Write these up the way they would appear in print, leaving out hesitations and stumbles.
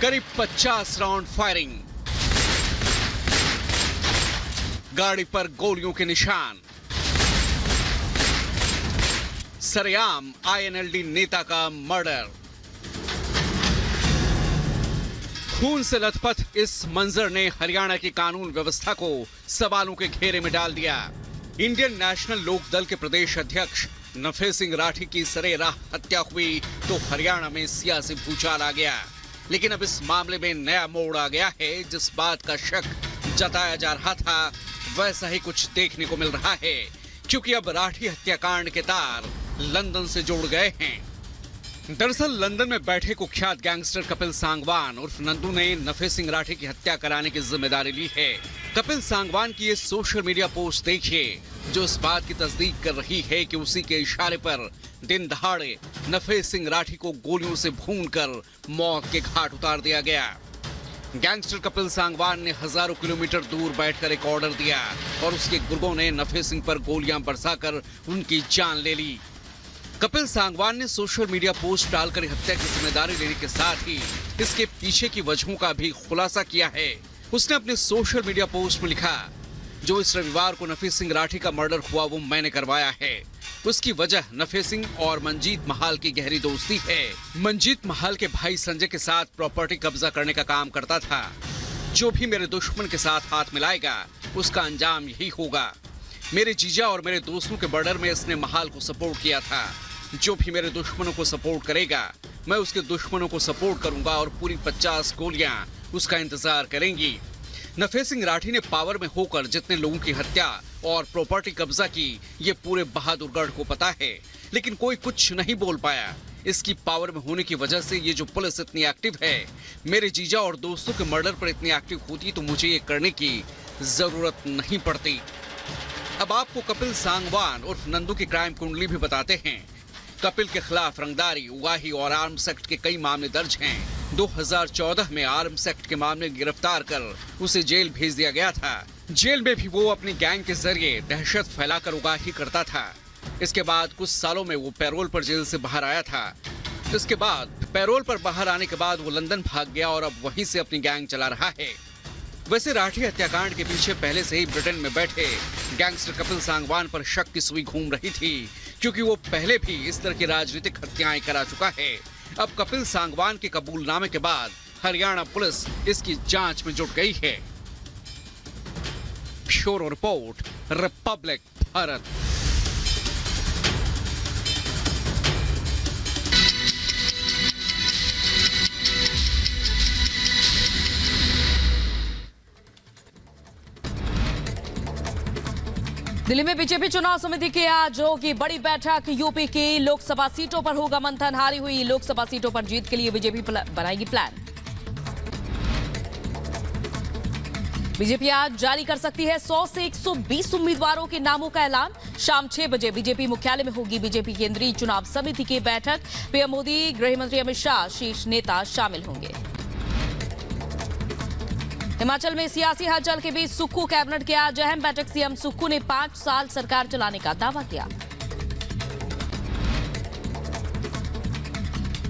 करीब 50 round firing, गाड़ी पर गोलियों के निशान, सरेआम आईएनएलडी नेता का मर्डर। खून से लथपथ इस मंजर ने हरियाणा की कानून व्यवस्था को सवालों के घेरे में डाल दिया। इंडियन नेशनल लोक दल के प्रदेश अध्यक्ष नफे सिंह राठी की सरेराह हत्या हुई तो हरियाणा में सियासी भूचाल आ गया। लेकिन अब इस मामले में नया मोड़ आ गया है। जिस बात का शक जताया जा रहा था वैसा ही कुछ देखने को मिल रहा है, क्योंकि अब राठी हत्याकांड के तार लंदन से जुड़ गए हैं। दरअसल लंदन में बैठे कुख्यात गैंगस्टर कपिल सांगवान उर्फ नंदू ने नफे सिंह राठी की हत्या कराने की जिम्मेदारी ली है। कपिल सांगवान की ये सोशल मीडिया पोस्ट देखिए, जो इस बात की तस्दीक कर रही है कि उसी के इशारे पर दिन दहाड़े नफे सिंह राठी को गोलियों से भूनकर मौत के घाट उतार दिया गया। गैंगस्टर कपिल सांगवान ने हजारों किलोमीटर दूर बैठकर एक ऑर्डर दिया और उसके गुर्गों ने नफे सिंह पर गोलियां बरसाकर उनकी जान ले ली। कपिल सांगवान ने सोशल मीडिया पोस्ट डालकर हत्या की जिम्मेदारी लेने के साथ ही इसके पीछे की वजहों का भी खुलासा किया है। उसने अपने सोशल मीडिया पोस्ट में लिखा, जो इस रविवार को नफे सिंह राठी का मर्डर हुआ वो मैंने करवाया है। उसकी वजह नफे सिंह और मंजीत महाल की गहरी दोस्ती है। मंजीत महाल के भाई संजय के साथ प्रॉपर्टी कब्जा करने का काम करता था। जो भी मेरे दुश्मन के साथ हाथ मिलाएगा उसका अंजाम यही होगा। मेरे जीजा और मेरे दोस्तों के मर्डर में इसने महाल को सपोर्ट किया था। जो भी मेरे दुश्मनों को सपोर्ट करेगा मैं उसके दुश्मनों को सपोर्ट करूंगा और पूरी 50 गोलियां उसका इंतजार करेंगी। नफे सिंह राठी ने पावर में होकर जितने लोगों की हत्या और प्रॉपर्टी कब्जा की ये पूरे बहादुरगढ़ को पता है, लेकिन कोई कुछ नहीं बोल पाया। इसकी पावर में होने की वजह से ये जो पुलिस इतनी एक्टिव है, मेरे जीजा और दोस्तों के मर्डर पर इतनी एक्टिव होती तो मुझे ये करने की जरूरत नहीं पड़ती। अब आपको कपिल सांगवान उर्फ नंदू की क्राइम कुंडली भी बताते हैं। कपिल के खिलाफ रंगदारी, उगाही और आर्म्स एक्ट के कई मामले दर्ज हैं। 2014 में आर्म्स एक्ट के मामले में गिरफ्तार कर उसे जेल भेज दिया गया था। जेल में भी वो अपनी गैंग के जरिए दहशत फैलाकर उगाही करता था। इसके बाद कुछ सालों में वो पैरोल पर जेल से बाहर आया था। इसके बाद पैरोल पर बाहर आने के बाद वो लंदन भाग गया और अब वहीं से अपनी गैंग चला रहा है। वैसे राठी हत्याकांड के पीछे पहले से ही ब्रिटेन में बैठे गैंगस्टर कपिल सांगवान पर शक की सुई घूम रही थी, क्योंकि वो पहले भी इस तरह की राजनीतिक हत्याएं करा चुका है। अब कपिल सांगवान के कबूलनामे के बाद हरियाणा पुलिस इसकी जांच में जुट गई है। Bureau report, Republic Bharat. Delhi में बीजेपी चुनाव समिति की आज होगी बड़ी बैठक। यूपी की लोकसभा सीटों पर होगा मंथन। हारी हुई लोकसभा सीटों पर जीत के लिए बीजेपी बनाएगी प्लान। बीजेपी आज जारी कर सकती है 100 से 120 उम्मीदवारों के नामों का ऐलान। शाम 6 बजे बीजेपी मुख्यालय में होगी बीजेपी केंद्रीय चुनाव समिति की बैठक। पीएम मोदी, गृह मंत्री अमित शाह, शीर्ष नेता शामिल होंगे। हिमाचल में सियासी हलचल के बीच सुक्खू कैबिनेट की आज अहम बैठक। सीएम सुक्खू ने 5 साल सरकार चलाने का दावा किया।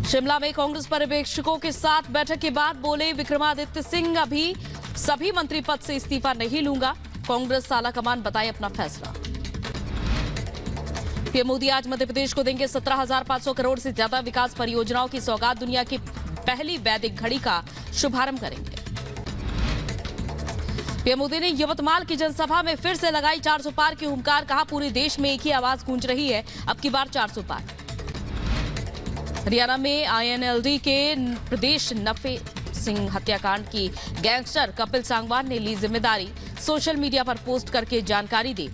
शिमला में कांग्रेस पर्यवेक्षकों के साथ बैठक के बाद बोले विक्रमादित्य सिंह, अभी सभी मंत्री पद से इस्तीफा नहीं लूंगा। कांग्रेस आलाकमान बताए अपना फैसला। पीएम मोदी आज मध्य प्रदेश को देंगे 17,500 करोड़ से ज्यादा विकास परियोजनाओं की सौगात। दुनिया की पहली वैदिक घड़ी का शुभारंभ करेंगे। पीएम मोदी ने यवतमाल की जनसभा में फिर से लगाई 400 पार की हुंकार। कहा पूरे देश में एक ही आवाज गूंज रही है, अब की बार 400 पार। हरियाणा में आईएनएलडी के प्रदेश नफे सिंह हत्याकांड की गैंगस्टर कपिल सांगवान ने ली जिम्मेदारी। सोशल मीडिया पर पोस्ट करके जानकारी दी।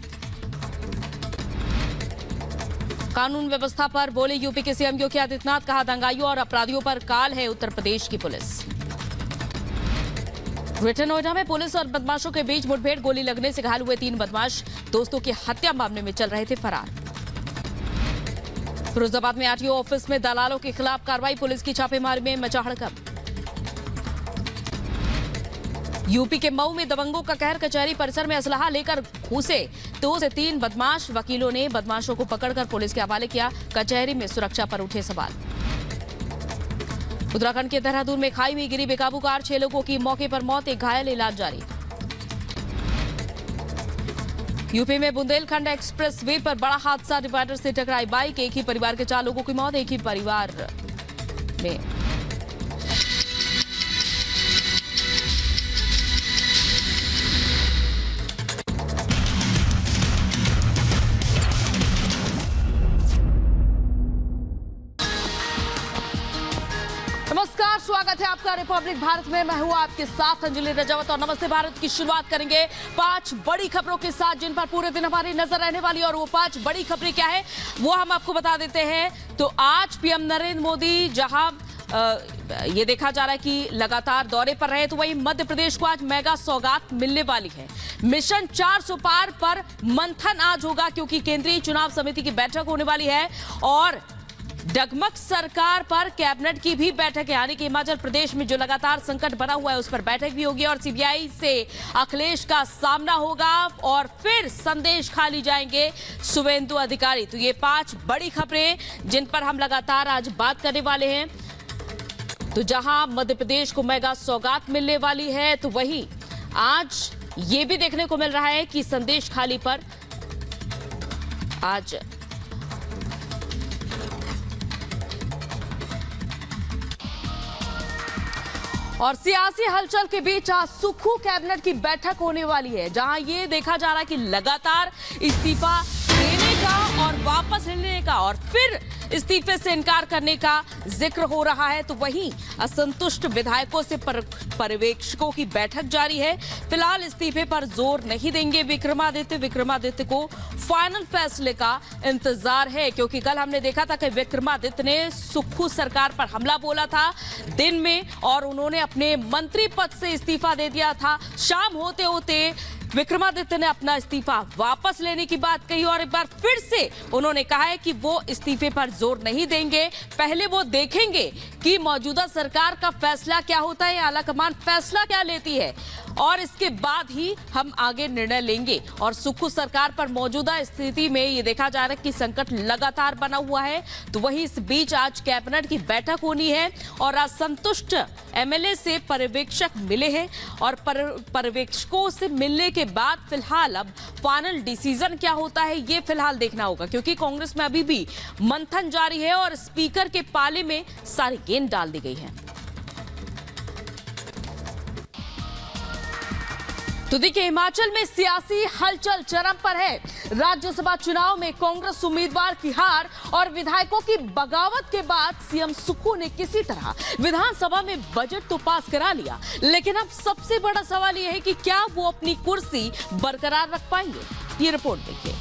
कानून व्यवस्था पर बोले यूपी के सीएम योगी आदित्यनाथ। कहा दंगाइयों और अपराधियों पर काल है उत्तर प्रदेश की पुलिस। ग्रेटर नोएडा में पुलिस और बदमाशों के बीच मुठभेड़, गोली लगने से घायल हुए 3 बदमाश दोस्तों की हत्या मामले में चल रहे थे फरार। फिरोजाबाद में आरटीओ ऑफिस में दलालों के खिलाफ कार्रवाई। पुलिस की छापेमारी में मचा हड़कंप। यूपी के मऊ में दबंगों का कहर। कचहरी परिसर में असलहा लेकर घुसे 2 से 3 बदमाश। वकीलों ने बदमाशों को पकड़कर पुलिस के हवाले किया। कचहरी में सुरक्षा पर उठे सवाल। उत्तराखंड के देहरादून में खाई में गिरी बेकाबू कार, 6 लोगों की मौके पर मौत, एक घायल, इलाज जारी। यूपी में बुंदेलखंड एक्सप्रेस वे पर बड़ा हादसा, डिवाइडर से टकराई बाइक, एक ही परिवार के 4 लोगों की मौत, एक ही परिवार में। नमस्कार, स्वागत है आपका रिपब्लिक भारत में। मैं हूं आपके साथ अंजलि रजावत और नमस्ते भारत की शुरुआत करेंगे 5 बड़ी खबरों के साथ, जिन पर पूरे दिन हमारी नजर रहने वाली। और वो 5 बड़ी खबरें क्या है वो हम आपको बता देते हैं। तो आज पीएम नरेंद्र मोदी जहां ये देखा जा रहा है कि लगातार दौरे पर रहे, तो वहीं मध्य प्रदेश को आज मेगा सौगात मिलने वाली है। मिशन 400 पार पर मंथन आज होगा, क्योंकि केंद्रीय चुनाव समिति की बैठक होने वाली है। और डगमग सरकार पर कैबिनेट की भी बैठक है, यानी कि हिमाचल प्रदेश में जो लगातार संकट बना हुआ है उस पर बैठक भी होगी। और सीबीआई से अखिलेश का सामना होगा और फिर संदेश खाली जाएंगे शुभेंदु अधिकारी। तो ये 5 बड़ी खबरें जिन पर हम लगातार आज बात करने वाले हैं। तो जहां मध्य प्रदेश को मेगा सौगात मिलने वाली है, तो वहीं आज ये भी देखने को मिल रहा है कि संदेश खाली पर आज और सियासी हलचल के बीच आज सुक्खू कैबिनेट की बैठक होने वाली है, जहां ये देखा जा रहा है कि लगातार इस्तीफा देने का और वापस लेने का और फिर इस्तीफे से इनकार करने का जिक्र हो रहा है। तो वहीं असंतुष्ट विधायकों से पर्यवेक्षकों की बैठक जारी है। फिलहाल इस्तीफे पर जोर नहीं देंगे विक्रमादित्य को फाइनल फैसले का इंतजार है, क्योंकि कल हमने देखा था कि विक्रमादित्य ने सुक्खू सरकार पर हमला बोला था दिन में, और उन्होंने अपने मंत्री पद से इस्तीफा दे दिया था। शाम होते होते विक्रमादित्य ने अपना इस्तीफा वापस लेने की बात कही और एक बार फिर से उन्होंने कहा है कि वो इस्तीफे पर जोर नहीं देंगे। पहले वो देखेंगे कि मौजूदा सरकार का फैसला क्या होता है, आलाकमान फैसला क्या लेती है, और इसके बाद ही हम आगे निर्णय लेंगे। और सुक्खू सरकार पर मौजूदा स्थिति में ये देखा जा रहा है कि संकट लगातार बना हुआ है। तो वहीं इस बीच आज कैबिनेट की बैठक होनी है और असंतुष्ट एमएलए से पर्यवेक्षक मिले हैं और पर्यवेक्षकों से मिलने के बाद फिलहाल अब फाइनल डिसीजन क्या होता है ये फिलहाल देखना होगा, क्योंकि कांग्रेस में अभी भी मंथन जारी है और स्पीकर के पाले में सारी गेंद डाल दी गई है। तो देखिए, हिमाचल में सियासी हलचल चरम पर है। राज्यसभा चुनाव में कांग्रेस उम्मीदवार की हार और विधायकों की बगावत के बाद सीएम सुक्खू ने किसी तरह विधानसभा में बजट तो पास करा लिया, लेकिन अब सबसे बड़ा सवाल यह है कि क्या वो अपनी कुर्सी बरकरार रख पाएंगे। ये रिपोर्ट देखिए।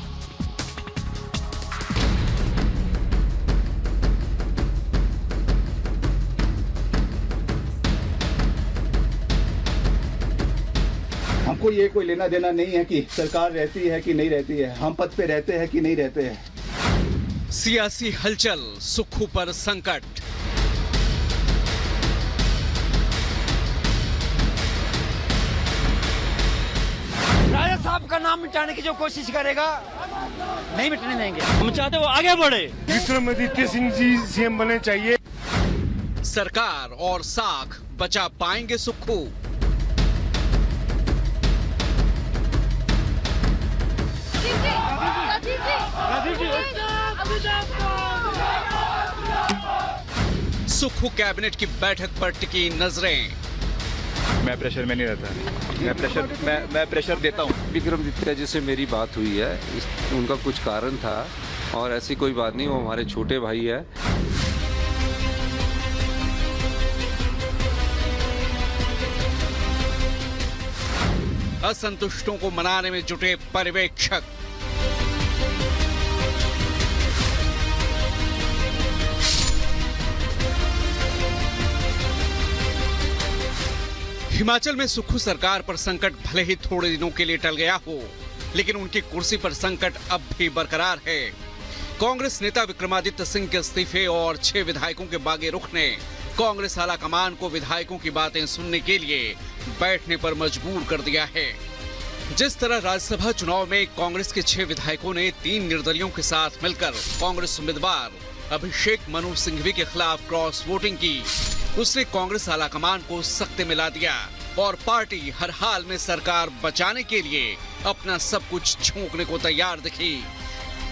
हमको ये कोई लेना देना नहीं है कि सरकार रहती है कि नहीं रहती है, हम पद पे रहते हैं कि नहीं रहते हैं। सियासी हलचल, सुक्खू पर संकट। राजा साहब का नाम मिटाने की जो कोशिश करेगा, नहीं मिटने देंगे। हम चाहते वो आगे बढ़े। विक्रमादित्य सिंह जी सीएम बनने चाहिए। सरकार और साख बचा पाएंगे सुक्खू। सुक्खू कैबिनेट की बैठक पर टिकी नजरें। मैं प्रेशर में नहीं रहता, मैं प्रेशर देता हूँ। विक्रमादित्य जी से मेरी बात हुई है, उनका कुछ कारण था और ऐसी कोई बात नहीं, वो हमारे छोटे भाई है। असंतुष्टों को मनाने में जुटे पर्यवेक्षक। हिमाचल में सुक्खू सरकार पर संकट भले ही थोड़े दिनों के लिए टल गया हो, लेकिन उनकी कुर्सी पर संकट अब भी बरकरार है। कांग्रेस नेता विक्रमादित्य सिंह के इस्तीफे और 6 विधायकों के बागी रुख ने कांग्रेस आलाकमान को विधायकों की बातें सुनने के लिए बैठने पर मजबूर कर दिया है। जिस तरह राज्यसभा चुनाव में कांग्रेस के 6 विधायकों ने 3 निर्दलियों के साथ मिलकर कांग्रेस उम्मीदवार अभिषेक मनु सिंघवी के खिलाफ क्रॉस वोटिंग की, उसने कांग्रेस आलाकमान को सख्ते में ला दिया और पार्टी हर हाल में सरकार बचाने के लिए अपना सब कुछ झोंकने को तैयार दिखी।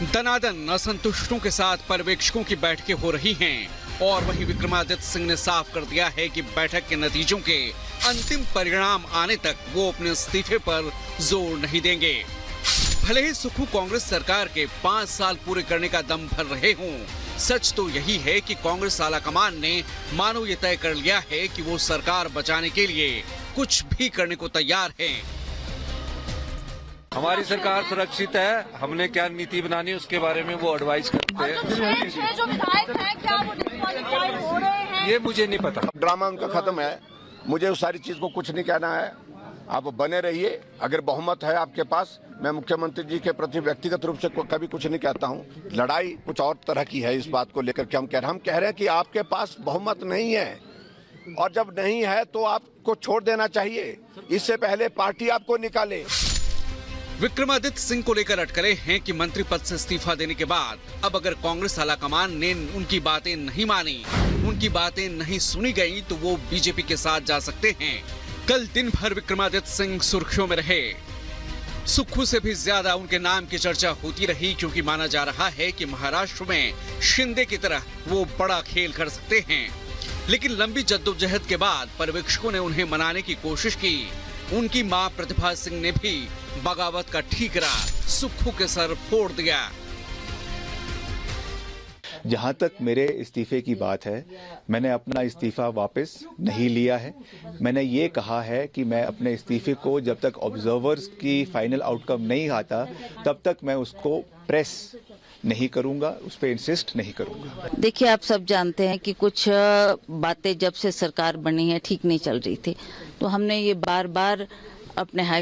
दनादन असंतुष्टों के साथ पर्यवेक्षकों की बैठकें हो रही हैं और वहीं विक्रमादित्य सिंह ने साफ कर दिया है कि बैठक के नतीजों के अंतिम परिणाम आने तक वो अपने इस्तीफे पर जोर नहीं देंगे। भले ही सुक्खू कांग्रेस सरकार के 5 साल पूरे करने का दम भर रहे हों, सच तो यही है कि कांग्रेस आलाकमान ने मानो ये तय कर लिया है कि वो सरकार बचाने के लिए कुछ भी करने को तैयार है। हमारी सरकार सुरक्षित है, हमने क्या नीति बनानी उसके बारे में वो एडवाइस करते हैं। जो विधायक हैं क्या वो डिस्क्वालीफाई हो रहे हैं? ये मुझे नहीं पता। ड्रामा उनका खत्म है, मुझे उस सारी चीज को कुछ नहीं कहना है। आप बने रहिए, अगर बहुमत है आपके पास, मैं मुख्यमंत्री जी के प्रति व्यक्तिगत रूप से कभी कुछ नहीं कहता हूं। लड़ाई कुछ और तरह की है इस बात को लेकर के हम कह रहे हैं कि आपके पास बहुमत नहीं है और जब नहीं है तो आपको छोड़ देना चाहिए, इससे पहले पार्टी आपको निकाले। विक्रमादित्य सिंह को लेकर अटकलें हैं कि मंत्री पद से इस्तीफा देने के बाद अब अगर कांग्रेस आलाकमान ने उनकी बातें नहीं मानी, उनकी बातें नहीं सुनी गई तो वो बीजेपी के साथ जा सकते हैं। कल दिन भर विक्रमादित्य सिंह सुर्खियों में रहे। सुक्खू से भी ज्यादा उनके नाम की चर्चा होती रही क्योंकि माना जा रहा है कि महाराष्ट्र में शिंदे की तरह वो बड़ा खेल कर सकते हैं। लेकिन लंबी जद्दोजहद के बाद पर्यवेक्षकों ने उन्हें मनाने की कोशिश की। उनकी मां प्रतिभा सिंह ने भी बगावत का ठीकरा सुक्खू के सर फोड़ दिया। जहां तक मेरे इस्तीफे की बात है, मैंने अपना इस्तीफा वापस नहीं लिया है। मैंने ये कहा है कि मैं अपने इस्तीफे को जब तक ऑब्जर्वर्स की फाइनल आउटकम नहीं आता तब तक मैं उसको प्रेस नहीं करूंगा, उस पर इंसिस्ट नहीं करूंगा। देखिए, आप सब जानते हैं कि कुछ बातें जब से सरकार बनी है ठीक नहीं चल रही थी, तो हमने ये बार बार अपने हाई